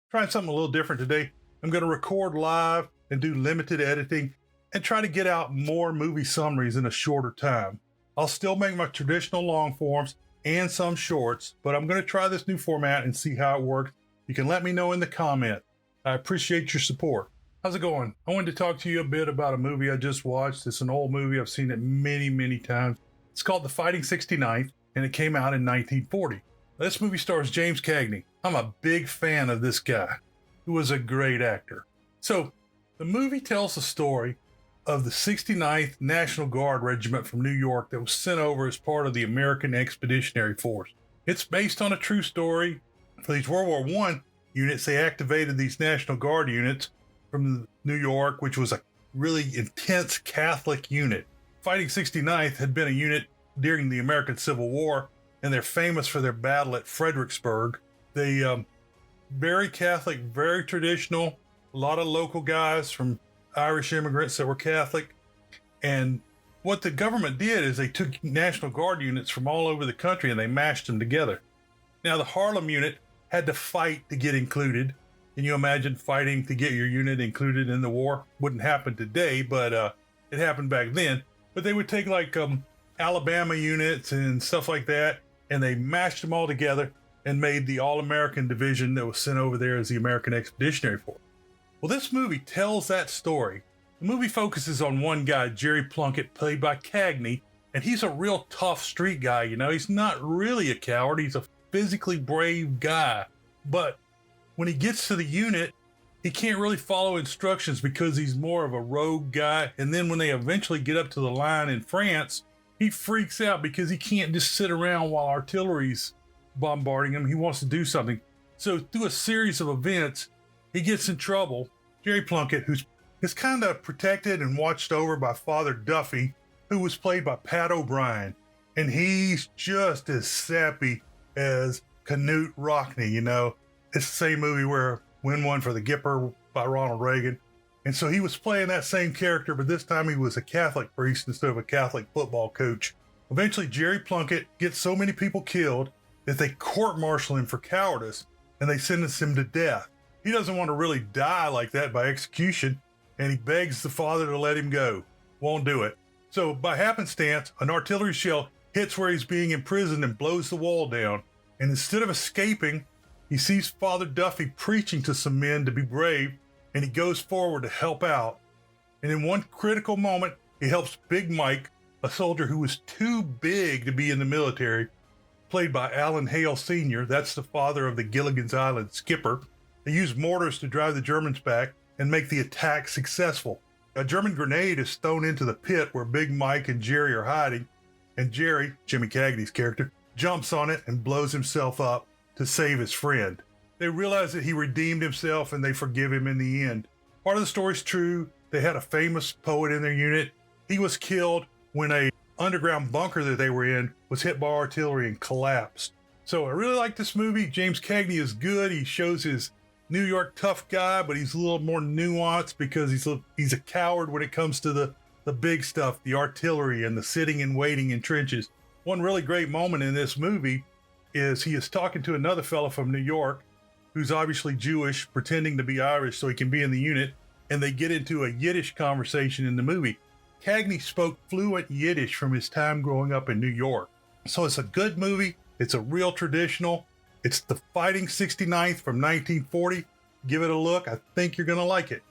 Trying something a little different today. I'm going to record live and do limited editing and try to get out more movie summaries in a shorter time. I'll still make my traditional long forms and some shorts, but I'm going to try this new format and see how it works. You can let me know in the comment. I appreciate your support. How's it going? I wanted to talk to you a bit about a movie I just watched. It's an old movie. I've seen it many, many times. It's called The Fighting 69th, and it came out in 1940. This movie stars James Cagney. I'm a big fan of this guy, who was a great actor. So, the movie tells the story of the 69th National Guard Regiment from New York that was sent over as part of the American Expeditionary Force. It's based on a true story. For these World War I units, they activated these National Guard units from New York, which was a really intense Catholic unit. Fighting 69th had been a unit during the American Civil War, and they're famous for their battle at Fredericksburg. They very Catholic, very traditional, a lot of local guys from Irish immigrants that were Catholic. And what the government did is they took National Guard units from all over the country and they mashed them together. Now, the Harlem unit had to fight to get included. Can you imagine fighting to get your unit included in the war? Wouldn't happen today, but it happened back then. But they would take like Alabama units and stuff like that, and they mashed them all together and made the All-American division that was sent over there as the American Expeditionary Force. Well, this movie tells that story. The movie focuses on one guy, Jerry Plunkett, played by Cagney, and he's a real tough street guy, you know. He's not really a coward. He's a physically brave guy. But when he gets to the unit, he can't really follow instructions because he's more of a rogue guy. And then when they eventually get up to the line in France, he freaks out because he can't just sit around while artillery's bombarding him. He wants to do something. So through a series of events, he gets in trouble. Jerry Plunkett, who's kind of protected and watched over by Father Duffy, who was played by Pat O'Brien. And he's just as sappy as Knute Rockne, you know. It's the same movie where Win One for the Gipper by Ronald Reagan. And so he was playing that same character, but this time he was a Catholic priest instead of a Catholic football coach. Eventually, Jerry Plunkett gets so many people killed that they court-martial him for cowardice, and they sentence him to death. He doesn't want to really die like that by execution, and he begs the father to let him go. Won't do it. So by happenstance, an artillery shell hits where he's being imprisoned and blows the wall down. And instead of escaping, he sees Father Duffy preaching to some men to be brave, and he goes forward to help out. And in one critical moment, he helps Big Mike, a soldier who was too big to be in the military, played by Alan Hale Sr. That's the father of the Gilligan's Island skipper. They use mortars to drive the Germans back and make the attack successful. A German grenade is thrown into the pit where Big Mike and Jerry are hiding, and Jerry, Jimmy Cagney's character, jumps on it and blows himself up to save his friend. They realize that he redeemed himself and they forgive him in the end. Part of the story's true. They had a famous poet in their unit. He was killed when a underground bunker that they were in was hit by artillery and collapsed. So I really like this movie. James Cagney is good. He shows his New York tough guy, but he's a little more nuanced because he's a coward when it comes to the big stuff, the artillery and the sitting and waiting in trenches. One really great moment in this movie is he is talking to another fellow from New York who's obviously Jewish, pretending to be Irish so he can be in the unit, and they get into a Yiddish conversation in the movie. Cagney spoke fluent Yiddish from his time growing up in New York. So it's a good movie. It's a real traditional. It's The Fighting 69th from 1940. Give it a look. I think you're going to like it.